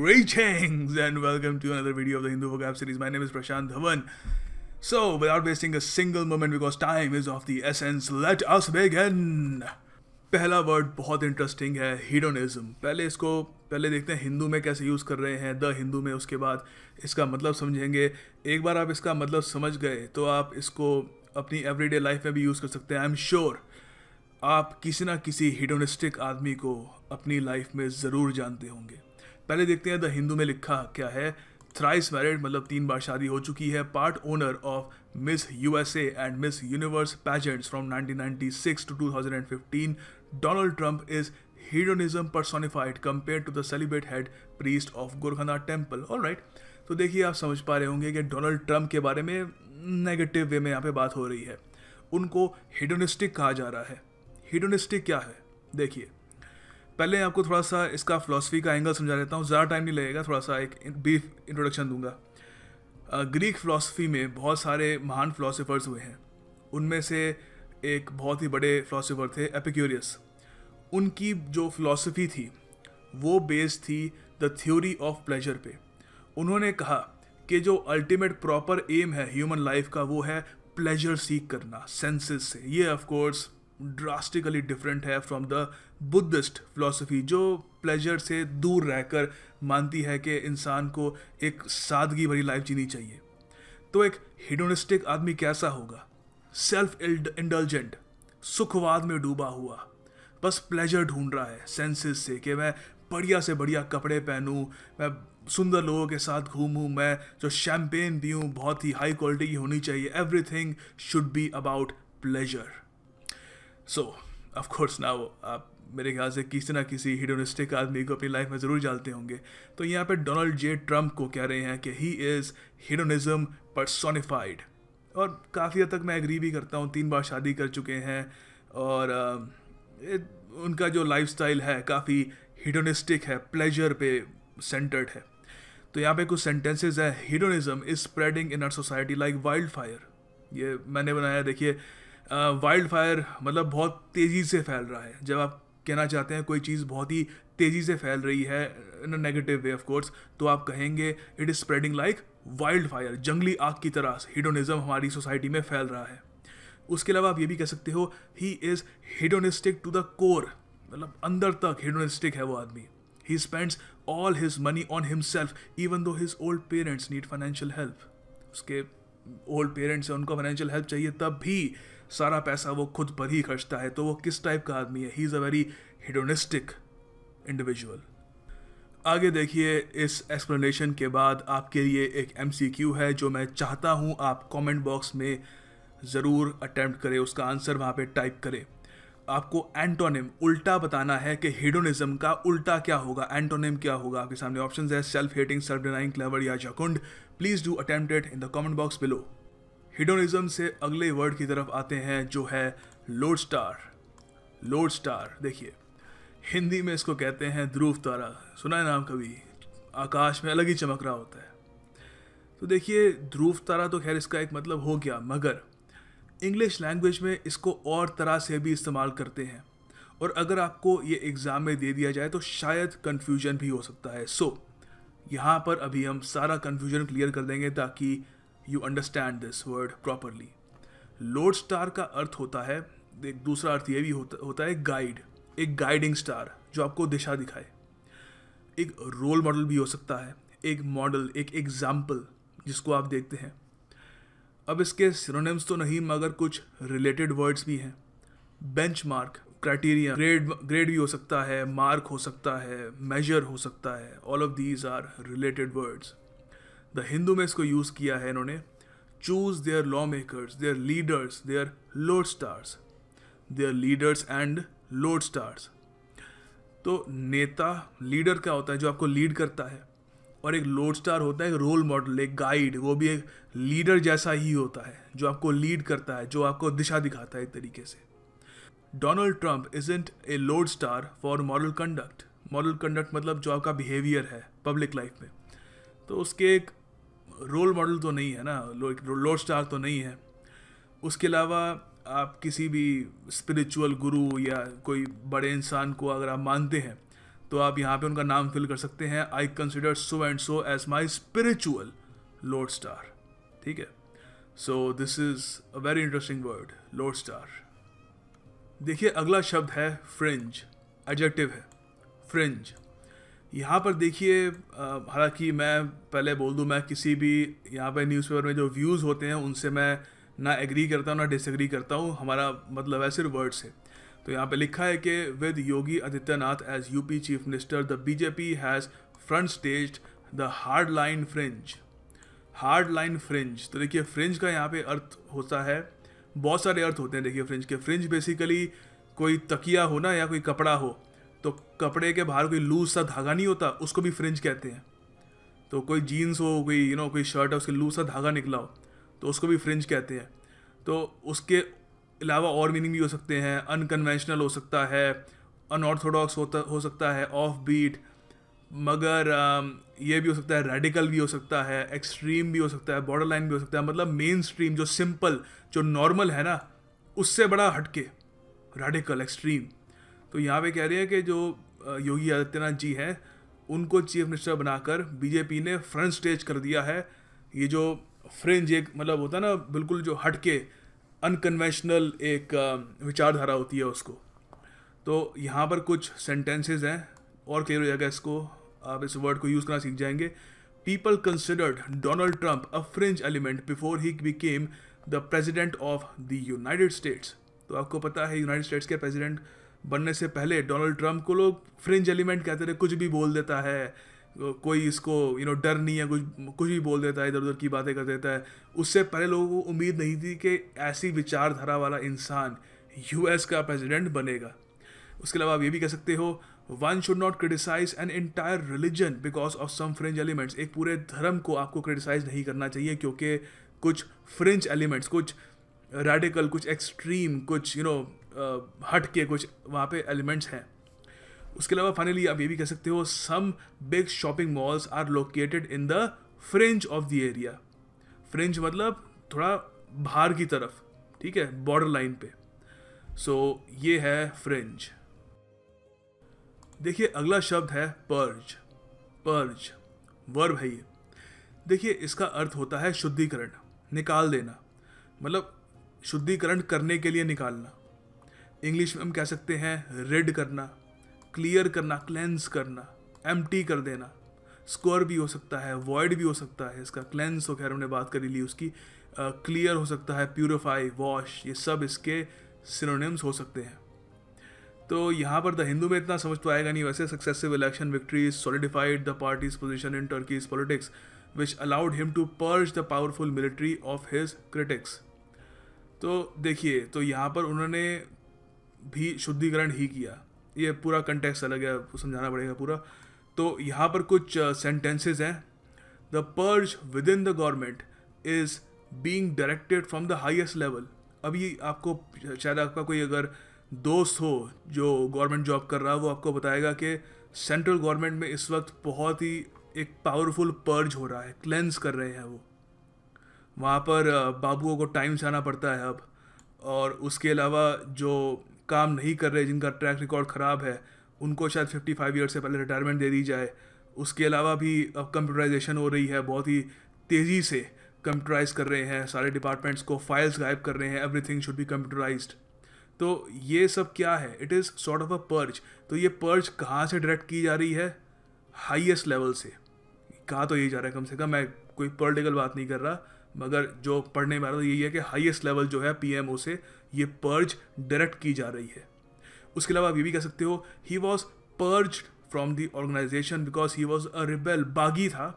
Greetings and welcome to another video of the Hindu Vocab series. My name is Prashant Dhawan. So, without wasting a single moment because time is of the essence, let us begin. पहला word बहुत interesting है, hedonism. पहले देखते हैं हिंदू में कैसे use कर रहे हैं, द हिंदू में. उसके बाद इसका मतलब समझेंगे. एक बार आप इसका मतलब समझ गए तो आप इसको अपनी एवरीडे लाइफ में भी यूज़ कर सकते हैं. आई एम श्योर आप किसी ना किसी हिडोनिस्टिक आदमी को अपनी लाइफ में ज़रूर जानते होंगे. पहले देखते हैं द हिंदू में लिखा क्या है. थ्राइस मैरिड मतलब 3 बार शादी हो चुकी है. Part owner of miss USA and miss universe pageants from 1996 to 2015. Donald Trump is hedonism personified compared to the celibate head priest of Gorkhanath temple. Alright, तो देखिए आप समझ पा रहे होंगे कि डोनाल्ड ट्रंप के बारे में नेगेटिव वे में यहाँ पे बात हो रही है. उनको हेडोनिस्टिक कहा जा रहा है. हेडोनिस्टिक क्या है देखिए. पहले आपको थोड़ा सा इसका फिलॉसफी का एंगल समझा देता हूँ. ज़्यादा टाइम नहीं लगेगा, थोड़ा सा एक ब्रीफ इंट्रोडक्शन दूंगा. ग्रीक फिलॉसफी में बहुत सारे महान फिलोसोफर्स हुए हैं. उनमें से एक बहुत ही बड़े फिलोसोफर थे एपिक्यूरियस. उनकी जो फिलॉसफी थी वो बेस्ड थी द थ्योरी ऑफ प्लेजर पे. उन्होंने कहा कि जो अल्टीमेट प्रॉपर एम है ह्यूमन लाइफ का वो है प्लेजर सीक करना सेंसेस से. ये ऑफ कोर्स ड्रास्टिकली डिफरेंट है फ्रॉम द बुद्धिस्ट फिलॉसफी जो प्लेजर से दूर रहकर मानती है कि इंसान को एक सादगी भरी लाइफ जीनी चाहिए. तो एक हेडोनिस्टिक आदमी कैसा होगा? सेल्फ इंडल्जेंट, सुखवाद में डूबा हुआ, बस प्लेजर ढूंढ रहा है सेंसेस से कि मैं बढ़िया से बढ़िया कपड़े पहनूं, मैं सुंदर लोगों के साथ घूमूं, मैं जो शैम्पेन पीऊं बहुत ही हाई क्वालिटी की होनी चाहिए. Everything should be about pleasure. So of course now आप मेरे ख्याल से किसी ना किसी हिडोनिस्टिक आदमी को अपनी लाइफ में ज़रूर जानते होंगे. तो यहाँ पे डोनाल्ड जे ट्रंप को कह रहे हैं कि ही इज़ हिडोनिज्म पर्सोनिफाइड. और काफ़ी हद तक मैं एग्री भी करता हूँ. 3 बार शादी कर चुके हैं और उनका जो लाइफस्टाइल है काफ़ी हिडोनिस्टिक है, प्लेजर पे सेंटर्ड है. तो यहाँ पे कुछ सेंटेंसेस है. Hedonism is spreading in our society like wild fire. ये मैंने बनाया. देखिए वाइल्ड फायर मतलब बहुत तेज़ी से फैल रहा है. जब आप कहना चाहते हैं कोई चीज़ बहुत ही तेज़ी से फैल रही है in a negative way of course, तो आप कहेंगे it is spreading like wild fire. जंगली आग की तरह हिडोनिज्म हमारी सोसाइटी में फैल रहा है. उसके अलावा आप ये भी कह सकते हो he is hedonistic to the core. मतलब अंदर तक हेडोनिस्टिक है वो आदमी. He spends all his money on himself even though his old parents need financial help. उसके ओल्ड पेरेंट्स हैं, उनको फाइनेंशियल हेल्प चाहिए, तब भी सारा पैसा वो खुद पर ही खर्चता है. तो वो किस टाइप का आदमी है? He is a very hedonistic individual. आगे देखिए. इस एक्सप्लेनेशन के बाद आपके लिए एक MCQ है जो मैं चाहता हूँ आप कमेंट बॉक्स में ज़रूर अटेम्प्ट करें. उसका आंसर वहाँ पे टाइप करें. आपको एंटोनिम उल्टा बताना है कि हेडोनिज्म का उल्टा क्या होगा, एंटोनिम क्या होगा. आपके सामने ऑप्शंस है self hating, self denying, clever या jocund. Please do attempt it in the comment box below. Hedonism से अगले वर्ड की तरफ आते हैं जो है लोड स्टार. लोड स्टार देखिए हिंदी में इसको कहते हैं ध्रुव तारा. सुना है नाम कभी? आकाश में अलग ही चमक रहा होता है. तो देखिए ध्रुव तारा तो खैर इसका एक मतलब हो गया, मगर इंग्लिश लैंग्वेज में इसको और तरह से भी इस्तेमाल करते हैं. और अगर आपको ये एग्ज़ाम में दे दिया जाए तो शायद कन्फ्यूजन भी हो सकता है. सो यहाँ पर अभी हम सारा कन्फ्यूजन क्लियर कर देंगे ताकि you understand this word properly. Load star का अर्थ होता है, एक दूसरा अर्थ ये भी होता है गाइड, एक गाइडिंग स्टार जो आपको दिशा दिखाए. एक रोल मॉडल भी हो सकता है, एक मॉडल, एक एग्जाम्पल जिसको आप देखते हैं. अब इसके सिनोनिम्स तो नहीं मगर कुछ रिलेटेड वर्ड्स भी हैं. बेंचमार्क, क्राइटेरिया, ग्रेड भी हो सकता है, मार्क हो सकता है, मेजर हो सकता है. All of these are related words. The Hindu में इसको यूज़ किया है इन्होंने. Choose their lawmakers, their leaders, their lodestars. Their leaders and lodestars. तो नेता, लीडर क्या होता है? जो आपको लीड करता है. और एक लोड स्टार होता है एक रोल मॉडल, एक गाइड. वो भी एक लीडर जैसा ही होता है जो आपको लीड करता है, जो आपको दिशा दिखाता है एक तरीके से. Donald Trump isn't a load star for moral conduct. Moral conduct मतलब जो आपका बिहेवियर है पब्लिक लाइफ में. तो उसके एक रोल मॉडल तो नहीं है ना, लोड स्टार तो नहीं है. उसके अलावा आप किसी भी स्पिरिचुअल गुरु या कोई बड़े इंसान को अगर आप मानते हैं तो आप यहाँ पे उनका नाम फिल कर सकते हैं, I consider so and so as my spiritual lodestar. ठीक है, so this is a very interesting word, lodestar. देखिए अगला शब्द है फ्रिंज, एडजेक्टिव है फ्रिंज। यहाँ पर देखिए हालांकि मैं पहले बोल दूँ, मैं किसी भी यहाँ पर न्यूज़पेपर में जो व्यूज़ होते हैं उनसे मैं ना एग्री करता हूँ ना डिसएग्री करता हूँ, हमारा मतलब है सिर्फ वर्ड से। तो यहाँ पे लिखा है कि with Yogi Adityanath as UP chief minister the BJP has front staged the hardline fringe. Hardline fringe, तो देखिए फ्रिंज का यहाँ पे अर्थ होता है, बहुत सारे अर्थ होते हैं। देखिए फ्रिंज के, फ्रिंज बेसिकली कोई तकिया हो ना या कोई कपड़ा हो, तो कपड़े के बाहर कोई लूज सा धागा नहीं होता, उसको भी फ्रिंज कहते हैं। तो कोई जीन्स हो, कोई कोई शर्ट है, उसके लूज सा धागा निकला हो, तो उसको भी फ्रिंज कहते हैं। तो उसके अलावा और मीनिंग भी हो सकते हैं, अनकन्वेंशनल हो सकता है, अनऑर्थोडॉक्स हो सकता है, ऑफ बीट, मगर ये भी हो सकता है, रेडिकल भी हो सकता है, एक्सट्रीम भी हो सकता है, बॉर्डर लाइन भी हो सकता है। मतलब मेन स्ट्रीम, जो सिंपल जो नॉर्मल है ना, उससे बड़ा हटके, रेडिकल, एक्सट्रीम। तो यहाँ पे कह रहे हैं कि जो योगी आदित्यनाथ जी हैं उनको चीफ मिनिस्टर बनाकर बीजेपी ने फ्रंट स्टेज कर दिया है। ये जो फ्रिंज एक मतलब होता है ना, बिल्कुल जो हटके अनकन्वेंशनल एक विचारधारा होती है उसको। तो यहाँ पर कुछ सेंटेंसेस हैं और क्लियर हो जाएगा, इसको आप इस वर्ड को यूज़ करना सीख जाएंगे। People considered Donald Trump a fringe element before he became the president of the United states. तो आपको पता है यूनाइटेड स्टेट्स के प्रेजिडेंट बनने से पहले डोनाल्ड ट्रंप को लोग फ्रिंज एलिमेंट कहते थे, कुछ भी बोल देता है, कोई इसको डर नहीं है, कुछ भी बोल देता है, इधर उधर की बातें कर देता है। उससे पहले लोगों को उम्मीद नहीं थी कि ऐसी विचारधारा वाला इंसान यूएस का प्रेसिडेंट बनेगा। उसके अलावा आप ये भी कह सकते हो, one should not criticise an entire religion because of some fringe elements. एक पूरे धर्म को आपको क्रिटिसाइज नहीं करना चाहिए क्योंकि कुछ फ्रिंज एलिमेंट्स, कुछ रेडिकल, कुछ एक्सट्रीम, कुछ हट के कुछ वहाँ पे एलिमेंट्स हैं। उसके अलावा फाइनली आप ये भी कह सकते हो, some big shopping malls are located in the fringe of the area. Fringe मतलब थोड़ा बाहर की तरफ, ठीक है, बॉर्डर लाइन पे। सो ये है फ्रिंज। देखिए अगला शब्द है पर्ज। पर्ज वर्ब है ये। देखिए इसका अर्थ होता है शुद्धिकरण, निकाल देना, मतलब शुद्धिकरण करने के लिए निकालना। इंग्लिश में हम कह सकते हैं रिड करना, क्लियर करना, क्लेंस करना, एम्प्टी कर देना। स्क्वायर भी हो सकता है, वॉइड भी हो सकता है इसका। क्लेंस तो खैर हमने बात कर ली उसकी। क्लियर हो सकता है, प्यूरिफाई, वॉश, ये सब इसके सिनोनिम्स हो सकते हैं। तो यहाँ पर द हिंदू में इतना समझ तो आएगा नहीं वैसे। Successive election victories solidified the party's position in Turkey's politics which allowed him to purge the powerful military of his critics. तो देखिए, तो यहाँ पर उन्होंने भी शुद्धिकरण ही किया। ये पूरा कंटेक्स्ट अलग है, समझाना पड़ेगा पूरा। तो यहाँ पर कुछ सेंटेंसेस हैं। The purge with in the government is being directed from the highest level. अभी आपको शायद आपका कोई अगर दोस्त हो जो गवर्नमेंट जॉब कर रहा है, वो आपको बताएगा कि सेंट्रल गवर्नमेंट में इस वक्त बहुत ही एक पावरफुल पर्ज हो रहा है, क्लेंस कर रहे हैं वो। वहाँ पर बाबुओं को टाइम से आना पड़ता है अब, और उसके अलावा जो काम नहीं कर रहे, जिनका ट्रैक रिकॉर्ड ख़राब है, उनको शायद 55 ईयर से पहले रिटायरमेंट दे दी जाए। उसके अलावा भी अब कंप्यूटराइजेशन हो रही है, बहुत ही तेज़ी से कंप्यूटराइज कर रहे हैं सारे डिपार्टमेंट्स को, फाइल्स गायब कर रहे हैं, एवरीथिंग शुड बी कंप्यूटराइज्ड। तो ये सब क्या है? It is sort of a purge. तो ये पर्ज कहाँ से डायरेक्ट की जा रही है? हाईएस्ट लेवल से। कहा तो यही जा रहा है, कम से कम मैं कोई पॉलिटिकल बात नहीं कर रहा, मगर जो पढ़ने में आ रहा है यही है कि हाईएस्ट लेवल जो है पीएमओ से ये पर्ज डायरेक्ट की जा रही है। उसके अलावा आप ये भी कह सकते हो, he was purged from the organisation because he was a rebel. बागी था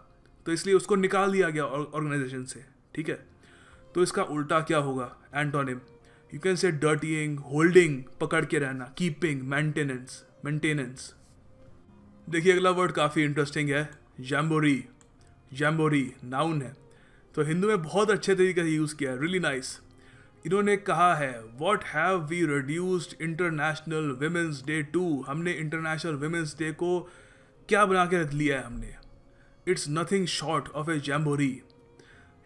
तो इसलिए उसको निकाल दिया गया ऑर्गेनाइजेशन से, ठीक है। तो इसका उल्टा क्या होगा? एंटोनिम, यू कैन से डर्टिंग, होल्डिंग, पकड़ के रहना, कीपिंग, मेंटेनेंस, मेंटेनेंस। देखिए अगला वर्ड काफ़ी इंटरेस्टिंग है, जैम्बोरी। जैम्बोरी नाउन है, तो हिंदू में बहुत अच्छे तरीके से यूज़ किया है, रियली नाइस। इन्होंने कहा है, what have we reduced International Women's Day to. हमने इंटरनेशनल विमेंस डे को क्या बना के रख लिया है हमने? It's nothing short of a jamboree.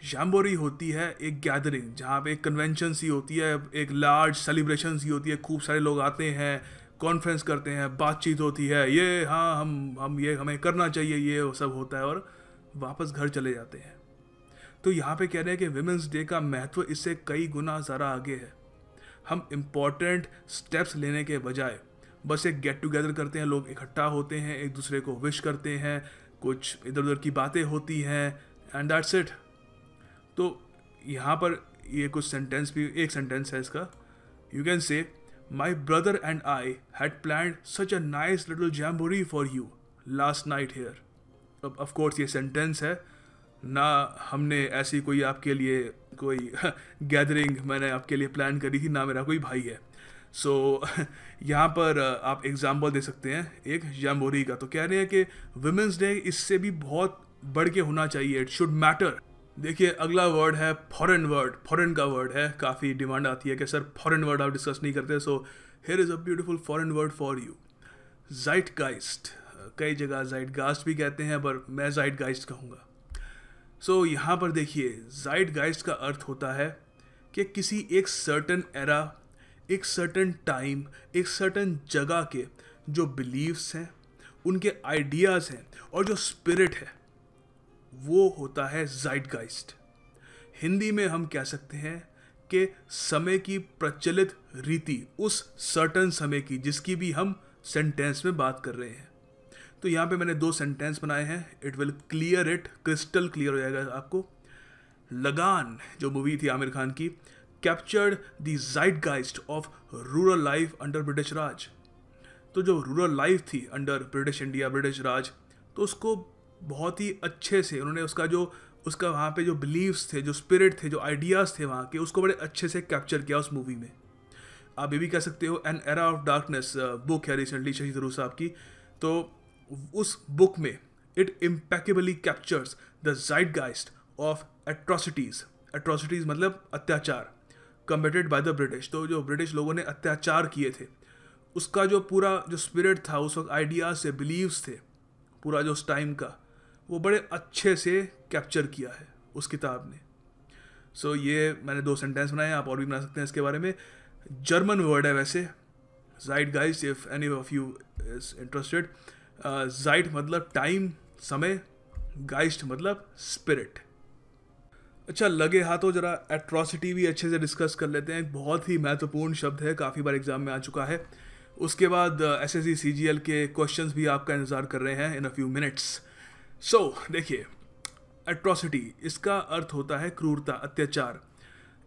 Jamboree होती है एक गैदरिंग जहाँ पे एक कन्वेंशन सी होती है, एक लार्ज सेलिब्रेशन सी होती है, खूब सारे लोग आते हैं, कॉन्फ्रेंस करते हैं, बातचीत होती है, ये हाँ हम ये हमें करना चाहिए, ये वो सब होता है और वापस घर चले जाते हैं। तो यहाँ पे कह रहे हैं कि विमेंस डे का महत्व इससे कई गुना ज़्यादा आगे है। हम इम्पॉर्टेंट स्टेप्स लेने के बजाय बस एक गेट टुगेदर करते हैं, लोग इकट्ठा होते हैं, एक दूसरे को विश करते हैं, कुछ इधर उधर की बातें होती हैं एंड दैट्स इट। तो यहाँ पर ये कुछ सेंटेंस भी, एक सेंटेंस है इसका, you can say my brother and I had planned such a nice little jamboree for you last night here. अब ऑफकोर्स ये सेंटेंस है ना, हमने ऐसी कोई आपके लिए कोई गैदरिंग मैंने आपके लिए प्लान करी थी, ना मेरा कोई भाई है। सो यहाँ पर आप एग्जाम्पल दे सकते हैं एक जैम्बोरी का। तो कह रहे हैं कि विमेंस डे इससे भी बहुत बढ़ के होना चाहिए, इट शुड मैटर। देखिए अगला वर्ड है फॉरेन वर्ड, फॉरेन का वर्ड है, काफ़ी डिमांड आती है कि सर फॉरेन वर्ड आप डिस्कस नहीं करते, so here is a beautiful foreign word for you, zeitgeist. कई जगह ज़ाइटगास्ट भी कहते हैं पर मैं ज़ाइटगाइस्ट कहूँगा। सो यहाँ पर देखिए ज़ाइटगाइस्ट का अर्थ होता है कि किसी एक सर्टन एरा, एक सर्टन टाइम, एक सर्टन जगह के जो बिलीव्स हैं, उनके आइडियाज़ हैं और जो स्पिरिट है वो होता है ज़ाइटगाइस्ट। हिंदी में हम कह सकते हैं कि समय की प्रचलित रीति, उस सर्टन समय की जिसकी भी हम सेंटेंस में बात कर रहे हैं। तो यहाँ पे मैंने 2 सेंटेंस बनाए हैं, it will clear it, crystal clear हो जाएगा आपको। लगान जो मूवी थी आमिर खान की, captured the zeitgeist of rural life under British Raj. तो जो रूरल लाइफ थी under British India, British Raj, तो उसको बहुत ही अच्छे से उन्होंने उसका वहाँ पे जो बिलीव्स थे, जो स्पिरिट थे, जो आइडियाज़ थे वहाँ के, उसको बड़े अच्छे से कैप्चर किया उस मूवी में। आप ये भी कह सकते हो an era of darkness book है रिसेंटली शशि थरूर साहब की, तो उस बुक में it impeccably captures the zeitgeist of atrocities. Atrocities मतलब अत्याचार, कमिटेड बाय द ब्रिटिश। तो जो ब्रिटिश लोगों ने अत्याचार किए थे उसका जो पूरा जो स्पिरिट था उस वक्त, आइडियाज़ थे, बिलीव्स थे, पूरा जो उस टाइम का, वो बड़े अच्छे से कैप्चर किया है उस किताब ने। सो ये मैंने 2 सेंटेंस बनाए हैं, आप और भी बना सकते हैं इसके बारे में। जर्मन वर्ड है वैसे zeitgeist, if any of you is interested. Zeit मतलब टाइम, समय, गाइस्ट मतलब स्पिरिट। अच्छा लगे हाथों जरा एट्रोसिटी भी अच्छे से डिस्कस कर लेते हैं, बहुत ही महत्वपूर्ण शब्द है, काफ़ी बार एग्जाम में आ चुका है। उसके बाद SSC CGL के क्वेश्चंस भी आपका इंतज़ार कर रहे हैं इन अ फ्यू मिनट्स। सो देखिए एट्रोसिटी, इसका अर्थ होता है क्रूरता, अत्याचार।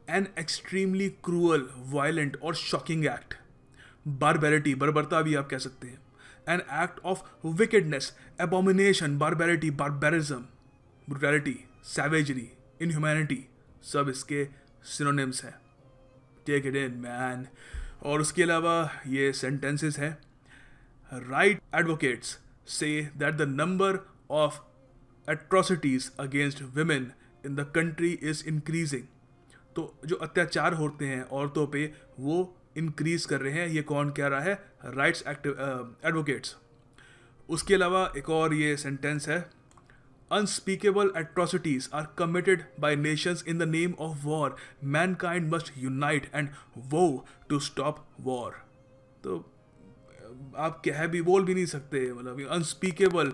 एन एक्सट्रीमली क्रूअल, वायलेंट और शॉकिंग एक्ट। बारबैरिटी, बर्बरता भी आप कह सकते हैं। An act of wickedness, abomination, barbarity, barbarism, brutality, savagery, inhumanity, सब इसके सिनोनिम्स हैं। Take it in man. और उसके अलावा ये सेंटेंसेस हैं, right advocates say that the number of atrocities against women in the country is increasing. तो जो अत्याचार होते हैं औरतों पे वो इंक्रीज कर रहे हैं, ये कौन कह रहा है? Rights advocates. उसके अलावा एक और ये सेंटेंस है, unspeakable atrocities are committed by nations in the name of war. Mankind must unite and vow to stop war. तो आप बोल भी नहीं सकते, मतलब अनस्पीकेबल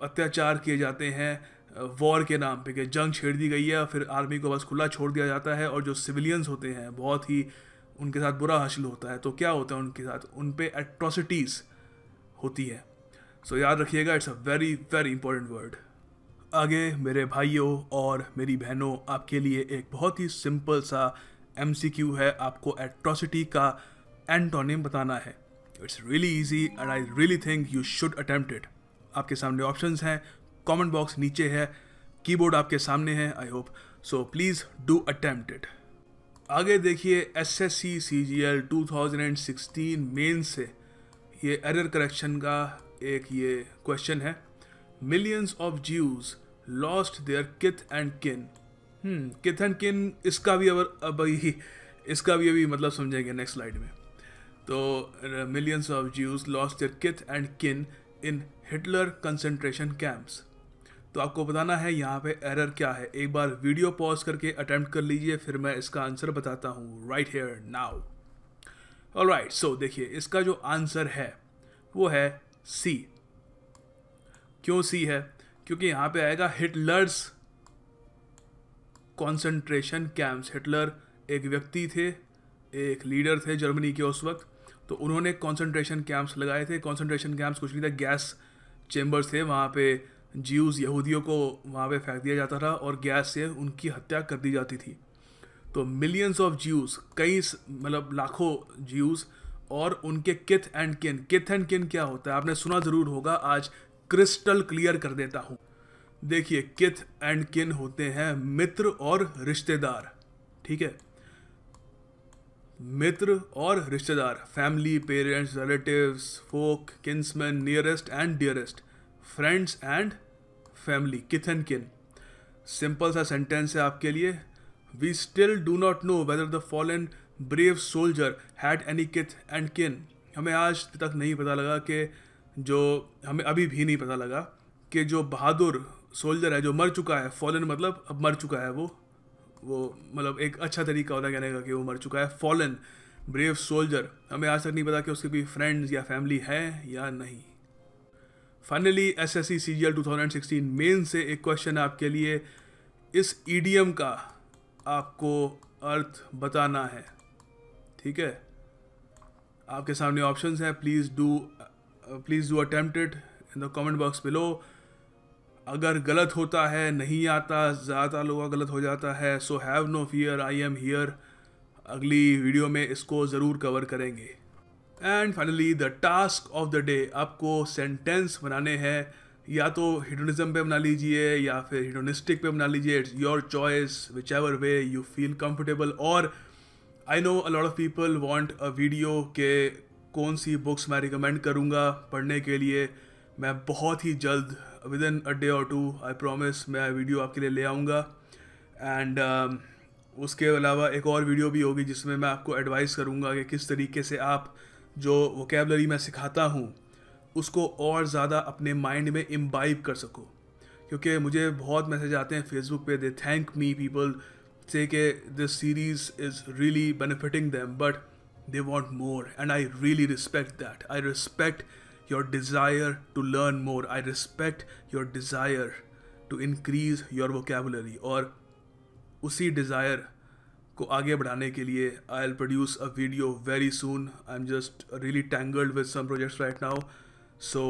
अत्याचार किए जाते हैं वॉर के नाम पे, कि जंग छेड़ दी गई है, फिर आर्मी को बस खुला छोड़ दिया जाता है और जो सिविलियंस होते हैं बहुत ही उनके साथ बुरा हासिल होता है। तो क्या होता है उनके साथ? उन पे एट्रोसिटीज़ होती है। सो याद रखिएगा, it's a very very important word. आगे मेरे भाइयों और मेरी बहनों, आपके लिए एक बहुत ही सिंपल सा MCQ है, आपको एट्रोसिटी का एंटोनिम बताना है। It's really easy and I really think you should attempt it. आपके सामने ऑप्शंस हैं, कमेंट बॉक्स नीचे है, कीबोर्ड आपके सामने है, I hope so please do attempt it. आगे देखिए SSC CGL 2016 मेन से ये एरर करेक्शन का एक ये क्वेश्चन है। Millions of Jews lost their kith and kin. Kith and kin, इसका भी अभी मतलब समझेंगे नेक्स्ट स्लाइड में। तो millions of Jews lost their kith and kin in Hitler concentration camps. तो आपको बताना है यहाँ पे एरर क्या है। एक बार वीडियो पॉज करके अटेम्प्ट कर लीजिए, फिर मैं इसका आंसर बताता हूँ राइट हेयर नाउ। ऑलराइट, सो देखिए इसका जो आंसर है वो है सी। क्यों सी है? क्योंकि यहाँ पे आएगा हिटलर्स कॉन्सेंट्रेशन कैंप्स। हिटलर एक व्यक्ति थे, एक लीडर थे जर्मनी के उस वक्त, तो उन्होंने कॉन्सेंट्रेशन कैंप्स लगाए थे। कॉन्सेंट्रेशन कैंप्स कुछ नहीं था, गैस चेम्बर्स थे। वहाँ पे ज्यूज़ यहूदियों को वहाँ पे फेंक दिया जाता था और गैस से उनकी हत्या कर दी जाती थी। तो मिलियंस ऑफ ज्यूज़, कई मतलब लाखों ज्यूज़ और उनके किथ एंड किन। किथ एंड किन क्या होता है आपने सुना ज़रूर होगा, आज क्रिस्टल क्लियर कर देता हूँ। देखिए किथ एंड किन होते हैं मित्र और रिश्तेदार, ठीक है? मित्र और रिश्तेदार, family, parents, relatives, folk, kinsman, nearest and dearest, friends and family, kith and kin. Simple सा सेंटेंस है आपके लिए। We still do not know whether the fallen brave soldier had any kith and kin. हमें आज तक नहीं पता लगा कि हमें अभी भी नहीं पता लगा कि जो बहादुर सोल्जर है, जो मर चुका है, फॉलन मतलब अब मर चुका है, वो मतलब एक अच्छा तरीका होता है कहने का कि वो मर चुका है। फॉलन ब्रेव सोल्जर, हमें आज तक नहीं पता कि उसके भी फ्रेंड्स या फैमिली है या नहीं। फाइनली एसएससी सीजीएल 2016 मेन से एक क्वेश्चन आपके लिए, इस ईडियम का आपको अर्थ बताना है, ठीक है? आपके सामने ऑप्शंस हैं, please do attempt it in the comment box below. अगर गलत होता है, नहीं आता, ज़्यादा लोगों का गलत हो जाता है, so have no fear, I am here. अगली वीडियो में इसको ज़रूर कवर करेंगे। And finally the task of the day, आपको सेंटेंस बनाने हैं, या तो हिडोनिज्म पे बना लीजिए या फिर हिडोनिस्टिक पे बना लीजिए, it's your choice, whichever way you feel comfortable. और I know a lot of people want a video के कौन सी बुक्स मैं रिकमेंड करूँगा पढ़ने के लिए। मैं बहुत ही जल्द, विद इन अ डे और टू, आई प्रॉमिस, मैं वीडियो आपके लिए ले आऊँगा। एंड उसके अलावा एक और वीडियो भी होगी जिसमें मैं आपको एडवाइस करूँगा कि किस तरीके से आप जो वोकेबलरी मैं सिखाता हूँ उसको और ज़्यादा अपने माइंड में इम्बाइब कर सको। क्योंकि मुझे बहुत मैसेज आते हैं फेसबुक पे, दे थैंक मी, पीपल से कि this series is really benefiting them, but they want more, and I really respect that. I respect your desire to learn more, I respect your desire to increase your vocabulary. और उसी desire को आगे बढ़ाने के लिए I will produce a video very soon. I am just really tangled with some projects right now, so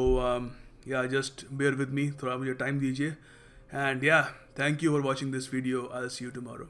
yeah just bear with me, थोड़ा मुझे time दीजिए। एंड या thank you for watching this video, I will see you tomorrow.